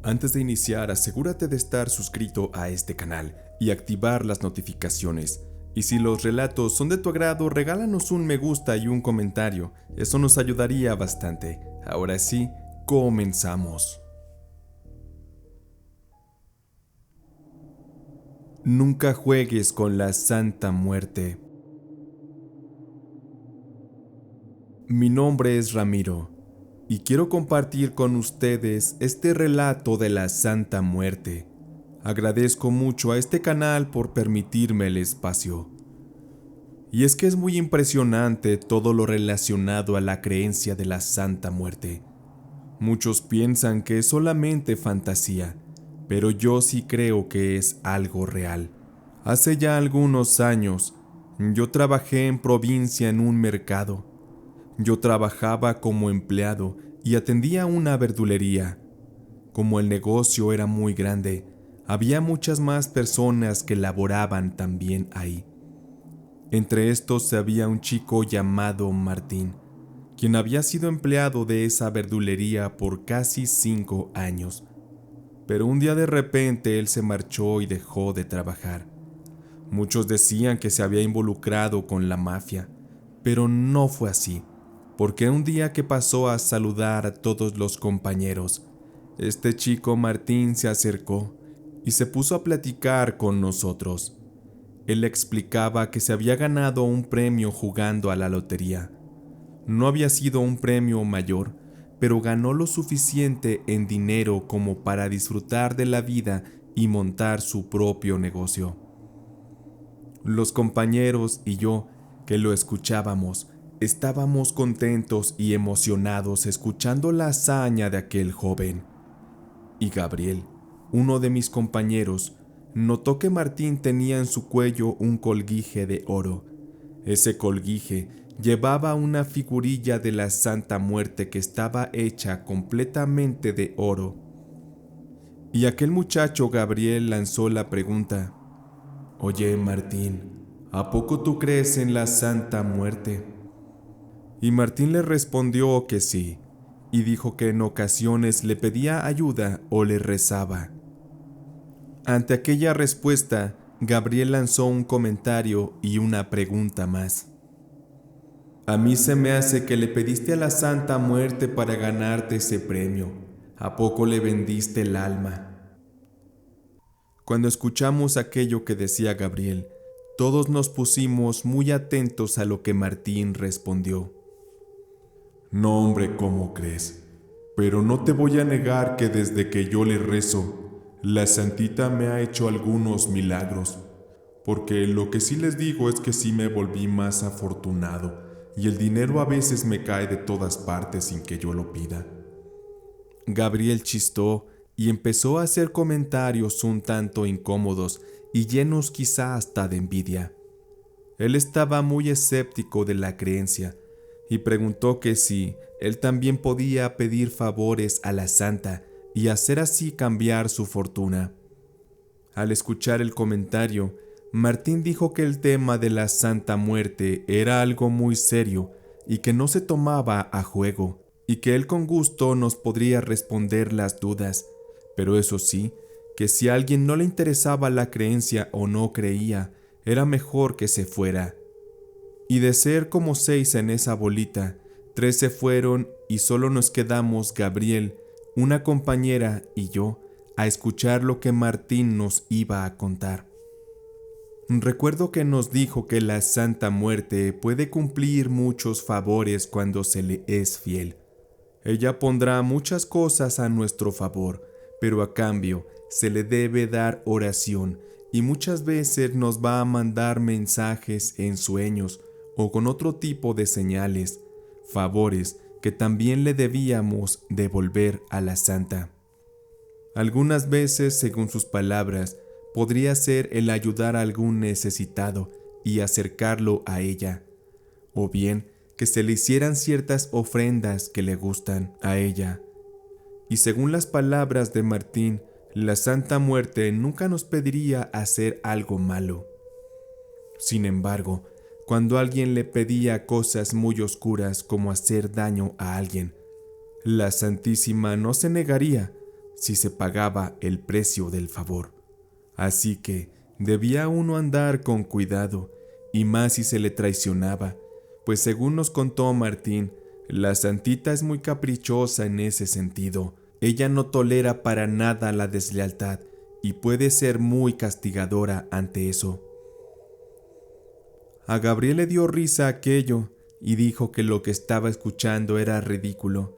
Antes de iniciar, asegúrate de estar suscrito a este canal y activar las notificaciones. Y si los relatos son de tu agrado, regálanos un me gusta y un comentario. Eso nos ayudaría bastante. Ahora sí, comenzamos. Nunca juegues con la Santa Muerte. Mi nombre es Ramiro y quiero compartir con ustedes este relato de la Santa Muerte. Agradezco mucho a este canal por permitirme el espacio. Y es que es muy impresionante todo lo relacionado a la creencia de la Santa Muerte. Muchos piensan que es solamente fantasía, pero yo sí creo que es algo real. Hace ya algunos años, yo trabajé en provincia en un mercado. Yo trabajaba como empleado y atendía una verdulería. Como el negocio era muy grande, había muchas más personas que laboraban también ahí. Entre estos había un chico llamado Martín, quien había sido empleado de esa verdulería por casi 5 años. Pero un día de repente él se marchó y dejó de trabajar. Muchos decían que se había involucrado con la mafia, pero no fue así, porque un día que pasó a saludar a todos los compañeros, este chico Martín se acercó y se puso a platicar con nosotros. Él explicaba que se había ganado un premio jugando a la lotería. No había sido un premio mayor, pero ganó lo suficiente en dinero como para disfrutar de la vida y montar su propio negocio. Los compañeros y yo, que lo escuchábamos, estábamos contentos y emocionados escuchando la hazaña de aquel joven. Y Gabriel, uno de mis compañeros, notó que Martín tenía en su cuello un colguije de oro. Ese colguije llevaba una figurilla de la Santa Muerte que estaba hecha completamente de oro. Y aquel muchacho Gabriel lanzó la pregunta: «Oye, Martín, ¿a poco tú crees en la Santa Muerte?» Y Martín le respondió que sí, y dijo que en ocasiones le pedía ayuda o le rezaba. Ante aquella respuesta, Gabriel lanzó un comentario y una pregunta más. «A mí se me hace que le pediste a la Santa Muerte para ganarte ese premio. ¿A poco le vendiste el alma?» Cuando escuchamos aquello que decía Gabriel, todos nos pusimos muy atentos a lo que Martín respondió. «No, hombre, ¿cómo crees? Pero no te voy a negar que desde que yo le rezo, la Santita me ha hecho algunos milagros, porque lo que sí les digo es que sí me volví más afortunado, y el dinero a veces me cae de todas partes sin que yo lo pida». Gabriel chistó y empezó a hacer comentarios un tanto incómodos y llenos quizá hasta de envidia. Él estaba muy escéptico de la creencia y preguntó que si él también podía pedir favores a la Santa y hacer así cambiar su fortuna. Al escuchar el comentario, Martín dijo que el tema de la Santa Muerte era algo muy serio y que no se tomaba a juego, y que él con gusto nos podría responder las dudas, pero eso sí, que si a alguien no le interesaba la creencia o no creía, era mejor que se fuera. Y de ser como 6 en esa bolita, 3 se fueron y solo nos quedamos Gabriel, una compañera y yo, a escuchar lo que Martín nos iba a contar. Recuerdo que nos dijo que la Santa Muerte puede cumplir muchos favores cuando se le es fiel. Ella pondrá muchas cosas a nuestro favor, pero a cambio se le debe dar oración y muchas veces nos va a mandar mensajes en sueños o con otro tipo de señales, favores que también le debíamos devolver a la Santa. Algunas veces, según sus palabras, podría ser el ayudar a algún necesitado y acercarlo a ella, o bien que se le hicieran ciertas ofrendas que le gustan a ella. Y según las palabras de Martín, la Santa Muerte nunca nos pediría hacer algo malo. Sin embargo, cuando alguien le pedía cosas muy oscuras como hacer daño a alguien, la Santísima no se negaría, si se pagaba el precio del favor. Así que debía uno andar con cuidado, y más si se le traicionaba, pues según nos contó Martín, la santita es muy caprichosa en ese sentido. Ella no tolera para nada la deslealtad y puede ser muy castigadora ante eso. A Gabriel le dio risa aquello y dijo que lo que estaba escuchando era ridículo,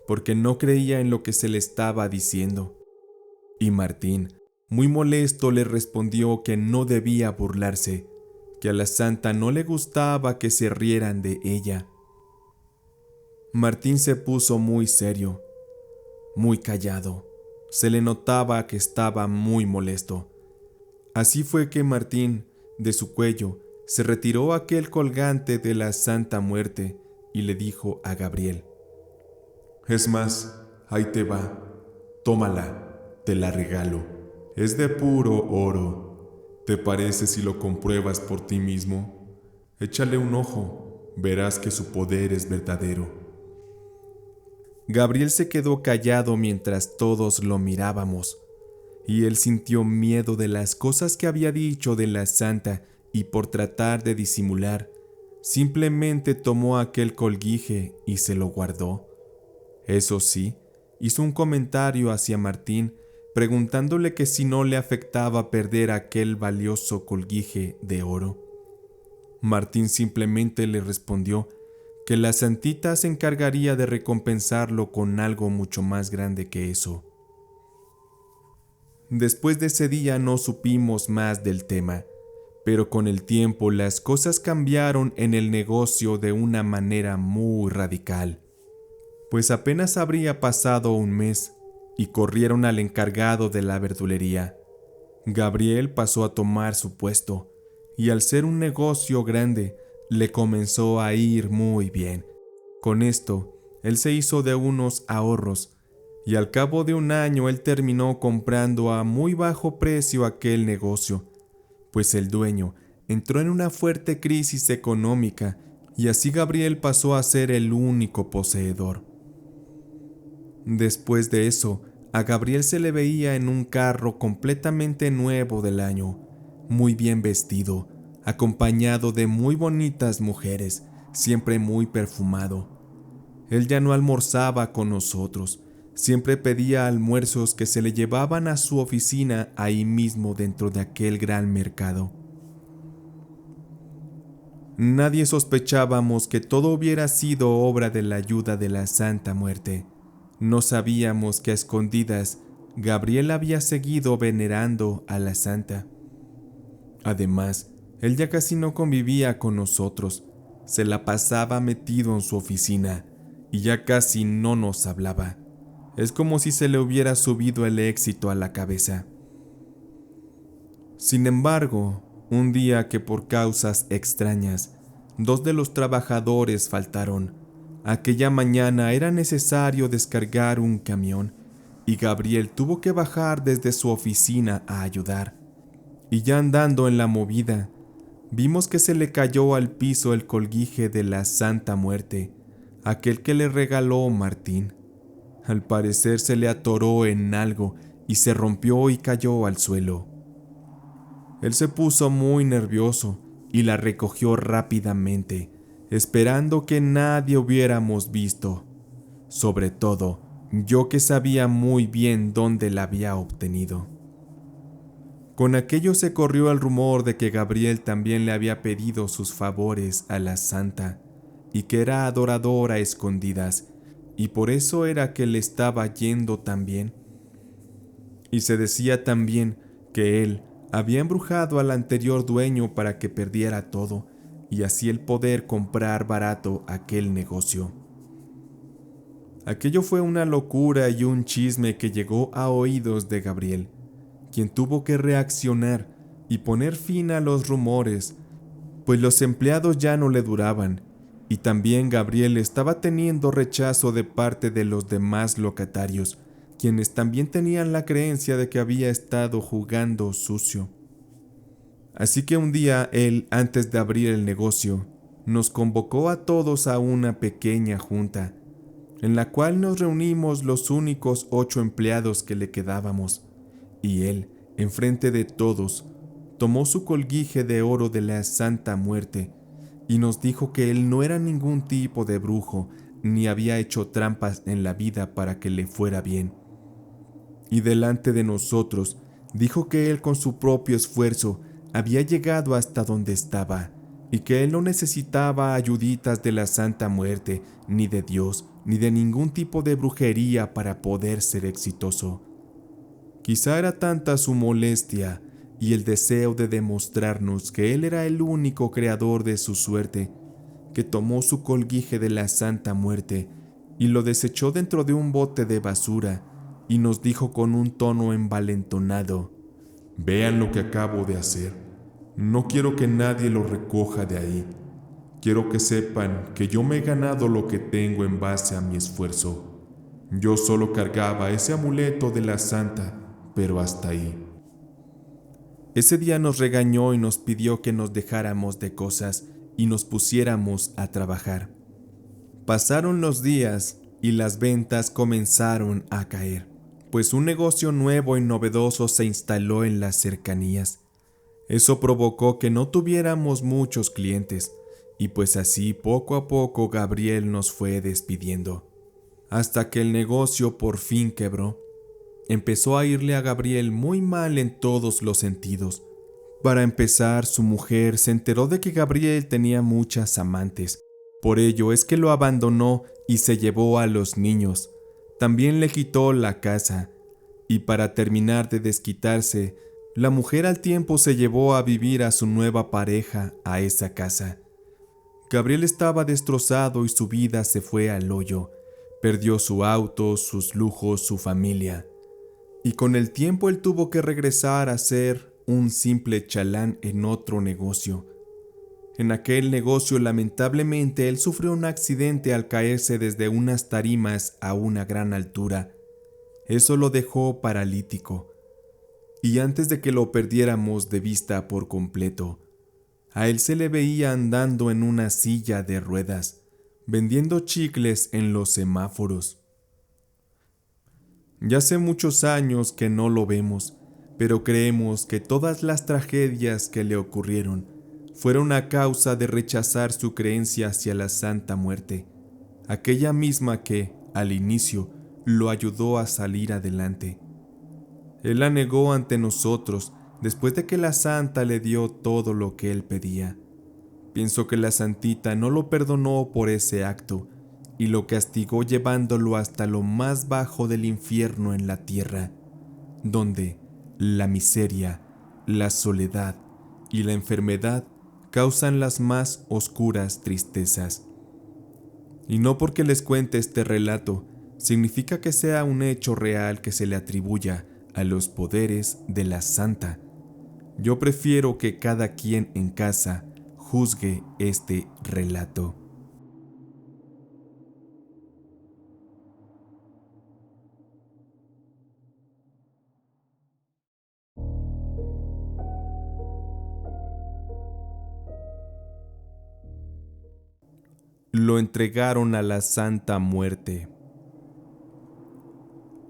porque no creía en lo que se le estaba diciendo. Y Martín, muy molesto, le respondió que no debía burlarse, que a la santa no le gustaba que se rieran de ella. Martín se puso muy serio, muy callado. Se le notaba que estaba muy molesto. Así fue que Martín, de su cuello, se retiró aquel colgante de la Santa Muerte y le dijo a Gabriel: «Es más, ahí te va, tómala, te la regalo. Es de puro oro. ¿Te parece si lo compruebas por ti mismo? Échale un ojo, verás que su poder es verdadero». Gabriel se quedó callado mientras todos lo mirábamos, y él sintió miedo de las cosas que había dicho de la santa, y por tratar de disimular, simplemente tomó aquel colguije y se lo guardó. Eso sí, hizo un comentario hacia Martín, preguntándole que si no le afectaba perder aquel valioso colguije de oro. Martín simplemente le respondió que la santita se encargaría de recompensarlo con algo mucho más grande que eso. Después de ese día no supimos más del tema, pero con el tiempo las cosas cambiaron en el negocio de una manera muy radical, pues apenas habría pasado un mes y corrieron al encargado de la verdulería. Gabriel pasó a tomar su puesto, y al ser un negocio grande, le comenzó a ir muy bien. Con esto, él se hizo de unos ahorros, y al cabo de un año él terminó comprando a muy bajo precio aquel negocio, pues el dueño entró en una fuerte crisis económica, y así Gabriel pasó a ser el único poseedor. Después de eso, a Gabriel se le veía en un carro completamente nuevo del año, muy bien vestido, acompañado de muy bonitas mujeres, siempre muy perfumado. Él ya no almorzaba con nosotros, siempre pedía almuerzos que se le llevaban a su oficina ahí mismo dentro de aquel gran mercado. Nadie sospechábamos que todo hubiera sido obra de la ayuda de la Santa Muerte. No sabíamos que a escondidas Gabriel había seguido venerando a la santa. Además, él ya casi no convivía con nosotros, se la pasaba metido en su oficina y ya casi no nos hablaba. Es como si se le hubiera subido el éxito a la cabeza. Sin embargo, un día que por causas extrañas, 2 de los trabajadores faltaron. Aquella mañana era necesario descargar un camión y Gabriel tuvo que bajar desde su oficina a ayudar. Y ya andando en la movida, vimos que se le cayó al piso el colguije de la Santa Muerte, aquel que le regaló Martín. Al parecer se le atoró en algo y se rompió y cayó al suelo. Él se puso muy nervioso y la recogió rápidamente, esperando que nadie hubiéramos visto. Sobre todo, yo que sabía muy bien dónde la había obtenido. Con aquello se corrió el rumor de que Gabriel también le había pedido sus favores a la santa y que era adorador a escondidas, y por eso era que le estaba yendo tan bien. Y se decía también que él había embrujado al anterior dueño para que perdiera todo y así el poder comprar barato aquel negocio. Aquello fue una locura y un chisme que llegó a oídos de Gabriel, quien tuvo que reaccionar y poner fin a los rumores, pues los empleados ya no le duraban, y también Gabriel estaba teniendo rechazo de parte de los demás locatarios, quienes también tenían la creencia de que había estado jugando sucio. Así que un día él, antes de abrir el negocio, nos convocó a todos a una pequeña junta. en la cual nos reunimos los únicos 8 empleados que le quedábamos, y él, enfrente de todos, tomó su colguije de oro de la Santa Muerte y nos dijo que él no era ningún tipo de brujo ni había hecho trampas en la vida para que le fuera bien. Y delante de nosotros dijo que él con su propio esfuerzo había llegado hasta donde estaba y que él no necesitaba ayuditas de la Santa Muerte, ni de Dios, ni de ningún tipo de brujería para poder ser exitoso. Quizá era tanta su molestia y el deseo de demostrarnos que él era el único creador de su suerte, que tomó su colguije de la Santa Muerte y lo desechó dentro de un bote de basura y nos dijo con un tono envalentonado: «Vean lo que acabo de hacer. No quiero que nadie lo recoja de ahí. Quiero que sepan que yo me he ganado lo que tengo en base a mi esfuerzo. Yo solo cargaba ese amuleto de la Santa, pero hasta ahí». Ese día nos regañó y nos pidió que nos dejáramos de cosas y nos pusiéramos a trabajar. Pasaron los días y las ventas comenzaron a caer, pues un negocio nuevo y novedoso se instaló en las cercanías. Eso provocó que no tuviéramos muchos clientes, y pues así poco a poco Gabriel nos fue despidiendo, hasta que el negocio por fin quebró. Empezó a irle a Gabriel muy mal en todos los sentidos. Para empezar, su mujer se enteró de que Gabriel tenía muchas amantes. Por ello es que lo abandonó y se llevó a los niños. También le quitó la casa. Y para terminar de desquitarse, la mujer al tiempo se llevó a vivir a su nueva pareja a esa casa. Gabriel estaba destrozado y su vida se fue al hoyo. Perdió su auto, sus lujos, su familia. Y con el tiempo él tuvo que regresar a ser un simple chalán en otro negocio. En aquel negocio, lamentablemente, él sufrió un accidente al caerse desde unas tarimas a una gran altura. Eso lo dejó paralítico. Y antes de que lo perdiéramos de vista por completo, a él se le veía andando en una silla de ruedas, vendiendo chicles en los semáforos. Ya hace muchos años que no lo vemos, pero creemos que todas las tragedias que le ocurrieron fueron a causa de rechazar su creencia hacia la Santa Muerte, aquella misma que, al inicio, lo ayudó a salir adelante. Él la negó ante nosotros después de que la Santa le dio todo lo que él pedía. Pienso que la Santita no lo perdonó por ese acto y lo castigó llevándolo hasta lo más bajo del infierno en la tierra, donde la miseria, la soledad y la enfermedad causan las más oscuras tristezas. Y no porque les cuente este relato, significa que sea un hecho real que se le atribuya a los poderes de la Santa. Yo prefiero que cada quien en casa juzgue este relato. Lo entregaron a la Santa Muerte.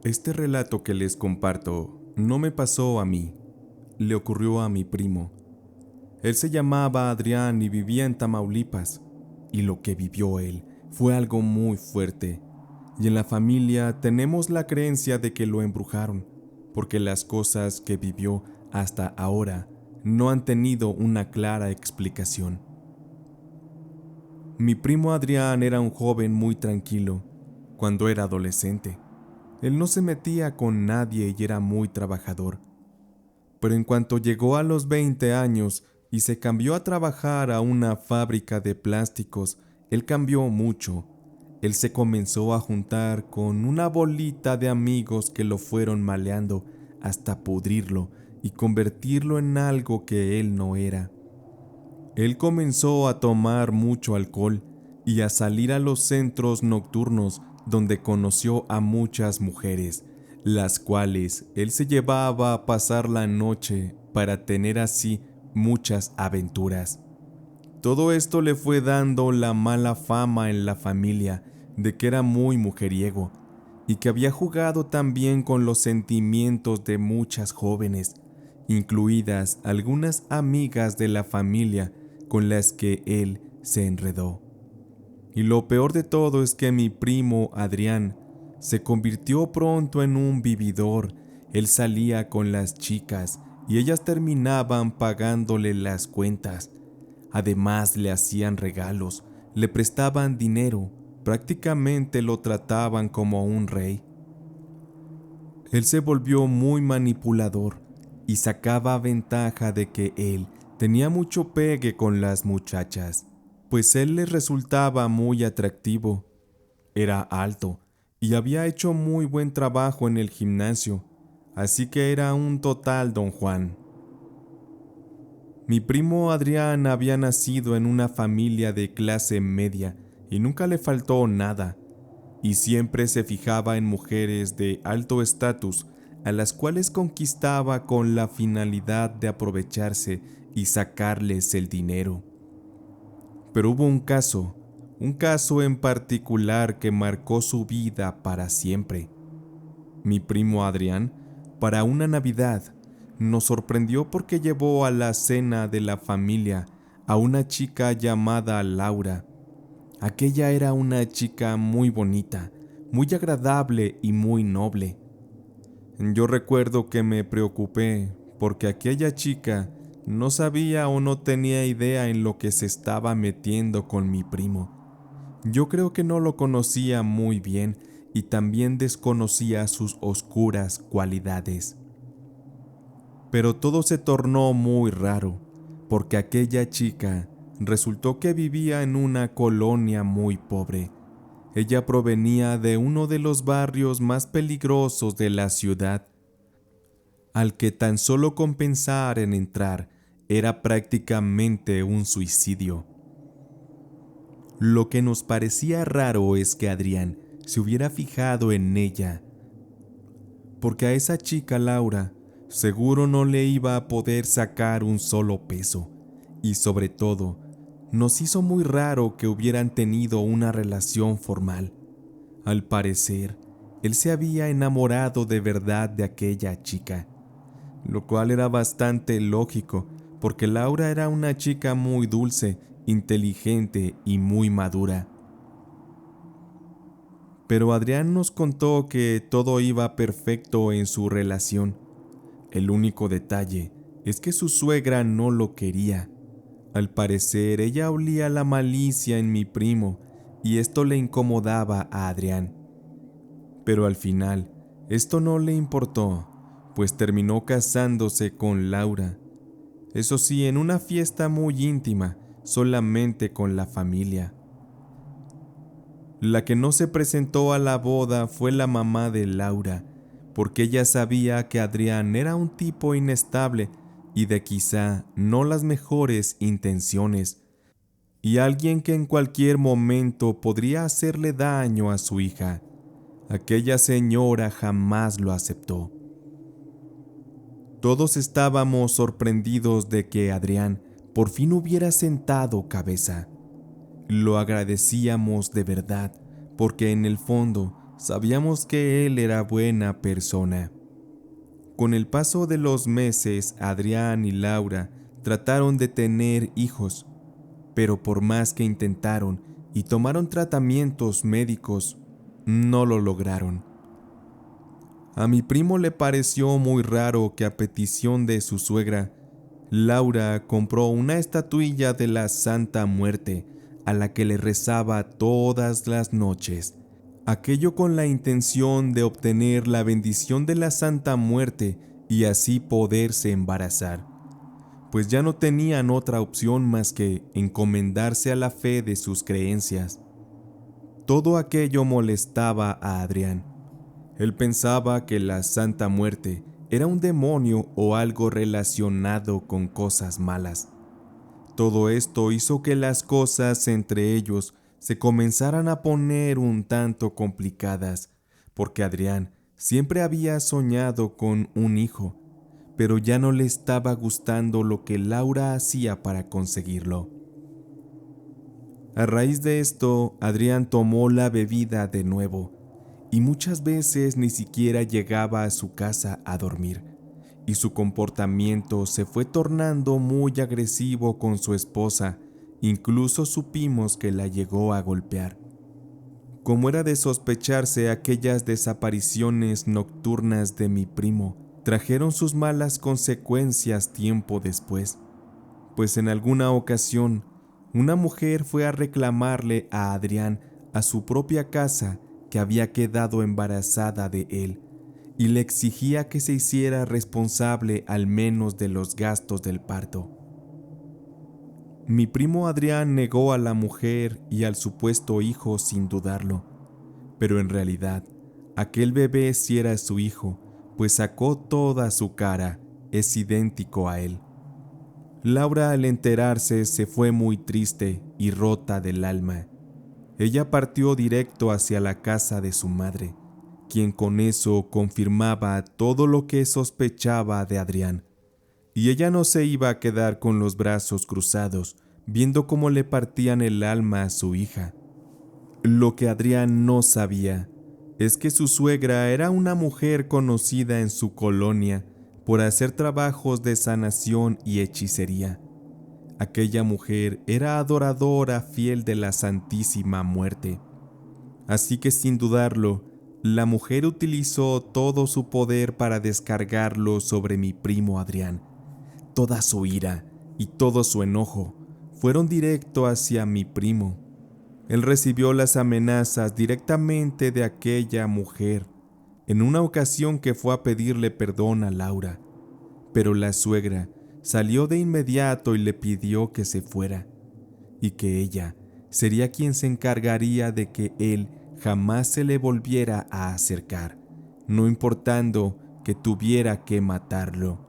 Este relato que les comparto no me pasó a mí, le ocurrió a mi primo. Él se llamaba Adrián y vivía en Tamaulipas, y lo que vivió él fue algo muy fuerte. Y en la familia tenemos la creencia de que lo embrujaron, porque las cosas que vivió hasta ahora no han tenido una clara explicación. Mi primo Adrián era un joven muy tranquilo cuando era adolescente. Él no se metía con nadie y era muy trabajador. Pero en cuanto llegó a los 20 años y se cambió a trabajar a una fábrica de plásticos, él cambió mucho. Él se comenzó a juntar con una bolita de amigos que lo fueron maleando hasta pudrirlo y convertirlo en algo que él no era. Él comenzó a tomar mucho alcohol y a salir a los centros nocturnos donde conoció a muchas mujeres, las cuales él se llevaba a pasar la noche para tener así muchas aventuras. Todo esto le fue dando la mala fama en la familia, de que era muy mujeriego y que había jugado también con los sentimientos de muchas jóvenes, incluidas algunas amigas de la familia con las que él se enredó. Y lo peor de todo es que mi primo Adrián se convirtió pronto en un vividor. Él salía con las chicas y ellas terminaban pagándole las cuentas. Además le hacían regalos, le prestaban dinero, prácticamente lo trataban como un rey. Él se volvió muy manipulador y sacaba ventaja de que él tenía mucho pegue con las muchachas, pues él les resultaba muy atractivo. Era alto y había hecho muy buen trabajo en el gimnasio, así que era un total don Juan. Mi primo Adrián había nacido en una familia de clase media y nunca le faltó nada, y siempre se fijaba en mujeres de alto estatus a las cuales conquistaba con la finalidad de aprovecharse y sacarles el dinero. Pero hubo un caso en particular que marcó su vida para siempre. Mi primo Adrián, para una Navidad, nos sorprendió porque llevó a la cena de la familia a una chica llamada Laura. Aquella era una chica muy bonita, muy agradable y muy noble. Yo recuerdo que me preocupé porque aquella chica no sabía o no tenía idea en lo que se estaba metiendo con mi primo. Yo creo que no lo conocía muy bien y también desconocía sus oscuras cualidades. Pero todo se tornó muy raro, porque aquella chica resultó que vivía en una colonia muy pobre. Ella provenía de uno de los barrios más peligrosos de la ciudad, al que tan solo con pensar en entrar era prácticamente un suicidio. Lo que nos parecía raro es que Adrián se hubiera fijado en ella, porque a esa chica Laura seguro no le iba a poder sacar un solo peso, y sobre todo, nos hizo muy raro que hubieran tenido una relación formal. Al parecer, él se había enamorado de verdad de aquella chica, lo cual era bastante lógico, porque Laura era una chica muy dulce, inteligente y muy madura. Pero Adrián nos contó que todo iba perfecto en su relación. El único detalle es que su suegra no lo quería. Al parecer, ella olía la malicia en mi primo y esto le incomodaba a Adrián. Pero al final, esto no le importó, pues terminó casándose con Laura. Eso sí, en una fiesta muy íntima, solamente con la familia. La que no se presentó a la boda fue la mamá de Laura, porque ella sabía que Adrián era un tipo inestable y de quizá no las mejores intenciones, y alguien que en cualquier momento podría hacerle daño a su hija. Aquella señora jamás lo aceptó. Todos estábamos sorprendidos de que Adrián por fin hubiera sentado cabeza. Lo agradecíamos de verdad, porque en el fondo sabíamos que él era buena persona. Con el paso de los meses, Adrián y Laura trataron de tener hijos, pero por más que intentaron y tomaron tratamientos médicos, no lo lograron. A mi primo le pareció muy raro que a petición de su suegra, Laura compró una estatuilla de la Santa Muerte a la que le rezaba todas las noches. Aquello con la intención de obtener la bendición de la Santa Muerte y así poderse embarazar, pues ya no tenían otra opción más que encomendarse a la fe de sus creencias. Todo aquello molestaba a Adrián. Él pensaba que la Santa Muerte era un demonio o algo relacionado con cosas malas. Todo esto hizo que las cosas entre ellos se comenzaran a poner un tanto complicadas, porque Adrián siempre había soñado con un hijo, pero ya no le estaba gustando lo que Laura hacía para conseguirlo. A raíz de esto, Adrián tomó la bebida de nuevo y muchas veces ni siquiera llegaba a su casa a dormir, y su comportamiento se fue tornando muy agresivo con su esposa. Incluso supimos que la llegó a golpear. Como era de sospecharse, aquellas desapariciones nocturnas de mi primo trajeron sus malas consecuencias tiempo después, pues en alguna ocasión una mujer fue a reclamarle a Adrián a su propia casa que había quedado embarazada de él y le exigía que se hiciera responsable al menos de los gastos del parto. Mi primo Adrián negó a la mujer y al supuesto hijo sin dudarlo, pero en realidad aquel bebé sí era su hijo, pues sacó toda su cara, es idéntico a él. Laura, al enterarse, se fue muy triste y rota del alma. Ella partió directo hacia la casa de su madre, quien con eso confirmaba todo lo que sospechaba de Adrián. Y ella no se iba a quedar con los brazos cruzados, viendo cómo le partían el alma a su hija. Lo que Adrián no sabía es que su suegra era una mujer conocida en su colonia por hacer trabajos de sanación y hechicería. Aquella mujer era adoradora fiel de la Santísima Muerte. Así que sin dudarlo, la mujer utilizó todo su poder para descargarlo sobre mi primo Adrián. Toda su ira y todo su enojo fueron directo hacia mi primo. Él recibió las amenazas directamente de aquella mujer en una ocasión que fue a pedirle perdón a Laura, pero la suegra salió de inmediato y le pidió que se fuera, y que ella sería quien se encargaría de que él jamás se le volviera a acercar, no importando que tuviera que matarlo.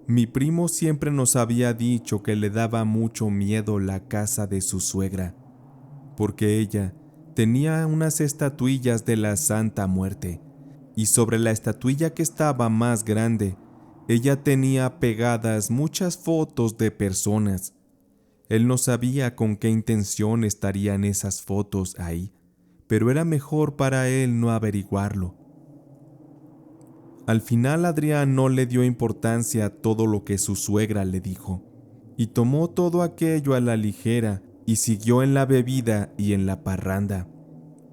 Mi primo siempre nos había dicho que le daba mucho miedo la casa de su suegra, porque ella tenía unas estatuillas de la Santa Muerte, y sobre la estatuilla que estaba más grande, ella tenía pegadas muchas fotos de personas. Él no sabía con qué intención estarían esas fotos ahí, pero era mejor para él no averiguarlo. Al final Adrián no le dio importancia a todo lo que su suegra le dijo, y tomó todo aquello a la ligera y siguió en la bebida y en la parranda.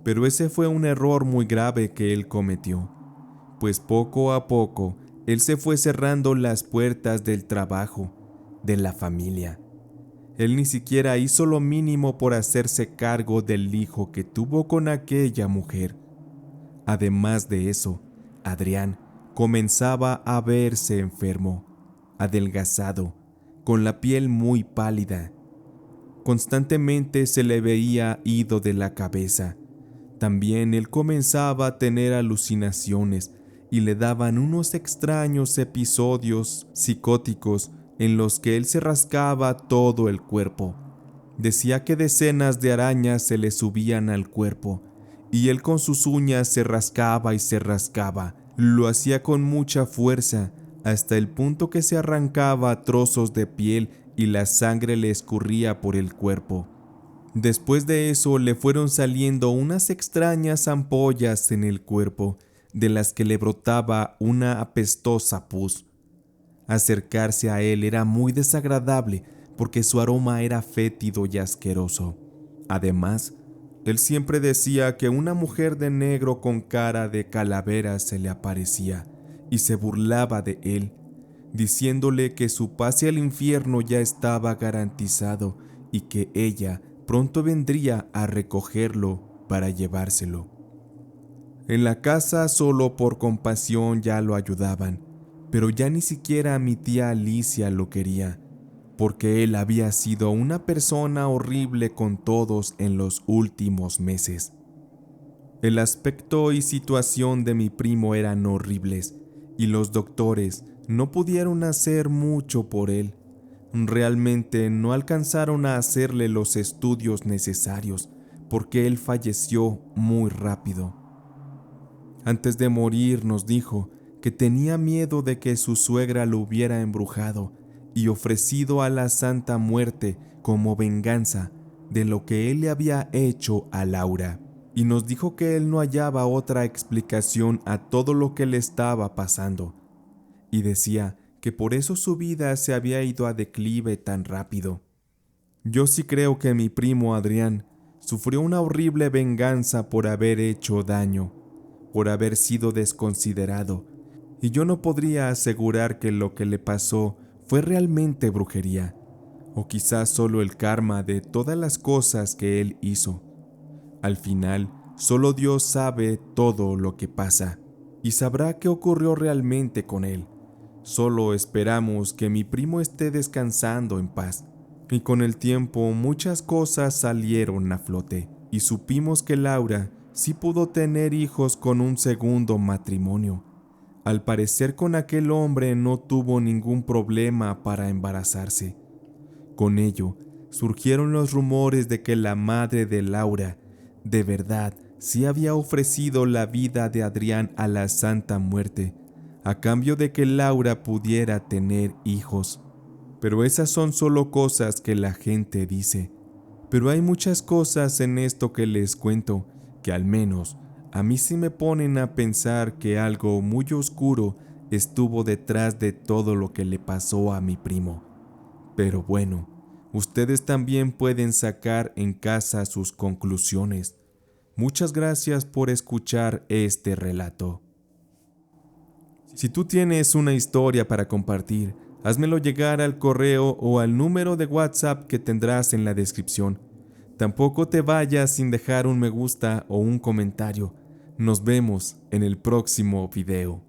Pero ese fue un error muy grave que él cometió, pues poco a poco él se fue cerrando las puertas del trabajo, de la familia. Él ni siquiera hizo lo mínimo por hacerse cargo del hijo que tuvo con aquella mujer. Además de eso, Adrián comenzaba a verse enfermo, adelgazado, con la piel muy pálida. Constantemente se le veía ido de la cabeza. También él comenzaba a tener alucinaciones y le daban unos extraños episodios psicóticos en los que él se rascaba todo el cuerpo. Decía que decenas de arañas se le subían al cuerpo y él con sus uñas se rascaba y se rascaba. Lo hacía con mucha fuerza, hasta el punto que se arrancaba trozos de piel y la sangre le escurría por el cuerpo. Después de eso le fueron saliendo unas extrañas ampollas en el cuerpo, de las que le brotaba una apestosa pus. Acercarse a él era muy desagradable porque su aroma era fétido y asqueroso. Además, él siempre decía que una mujer de negro con cara de calavera se le aparecía y se burlaba de él, diciéndole que su pase al infierno ya estaba garantizado y que ella pronto vendría a recogerlo para llevárselo. En la casa solo por compasión ya lo ayudaban, pero ya ni siquiera mi tía Alicia lo quería, porque él había sido una persona horrible con todos en los últimos meses. El aspecto y situación de mi primo eran horribles, y los doctores no pudieron hacer mucho por él. Realmente no alcanzaron a hacerle los estudios necesarios, porque él falleció muy rápido. Antes de morir nos dijo que tenía miedo de que su suegra lo hubiera embrujado y ofrecido a la Santa Muerte como venganza de lo que él le había hecho a Laura, y nos dijo que él no hallaba otra explicación a todo lo que le estaba pasando, y decía que por eso su vida se había ido a declive tan rápido. Yo sí creo que mi primo Adrián sufrió una horrible venganza por haber hecho daño, por haber sido desconsiderado, y yo no podría asegurar que lo que le pasó fue realmente brujería, o quizás solo el karma de todas las cosas que él hizo. Al final, solo Dios sabe todo lo que pasa, y sabrá qué ocurrió realmente con él. Solo esperamos que mi primo esté descansando en paz. Y con el tiempo muchas cosas salieron a flote, y supimos que Laura sí pudo tener hijos con un segundo matrimonio. Al parecer con aquel hombre no tuvo ningún problema para embarazarse. Con ello, surgieron los rumores de que la madre de Laura, de verdad, sí había ofrecido la vida de Adrián a la Santa Muerte, a cambio de que Laura pudiera tener hijos. Pero esas son solo cosas que la gente dice. Pero hay muchas cosas en esto que les cuento que al menos a mí sí me ponen a pensar que algo muy oscuro estuvo detrás de todo lo que le pasó a mi primo. Pero bueno, ustedes también pueden sacar en casa sus conclusiones. Muchas gracias por escuchar este relato. Si tú tienes una historia para compartir, házmelo llegar al correo o al número de WhatsApp que tendrás en la descripción. Tampoco te vayas sin dejar un me gusta o un comentario. Nos vemos en el próximo video.